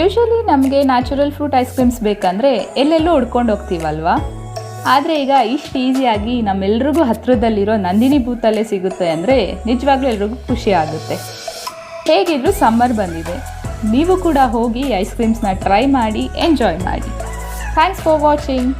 Usually ನಮಗೆ natural fruit ice creams ಬೇಕಂದರೆ ಎಲ್ಲೆಲ್ಲೋ ಹುಡ್ಕೊಂಡು ಹೋಗ್ತೀವಲ್ವಾ. ಆದರೆ ಈಗ ಇಷ್ಟು ಈಸಿಯಾಗಿ ನಮ್ಮೆಲ್ರಿಗೂ ಹತ್ತಿರದಲ್ಲಿರೋ ನಂದಿನಿ ಬೂತಲ್ಲೇ ಸಿಗುತ್ತೆ ಅಂದರೆ ನಿಜವಾಗ್ಲೂ ಎಲ್ರಿಗೂ ಖುಷಿ ಆಗುತ್ತೆ. ಹೇಗಿದ್ರೂ ಸಮ್ಮರ್ ಬಂದಿದೆ, ನೀವು ಕೂಡ ಹೋಗಿ ಐಸ್ ಕ್ರೀಮ್ಸ್ನ ಟ್ರೈ ಮಾಡಿ ಎಂಜಾಯ್ ಮಾಡಿ. Thanks for watching.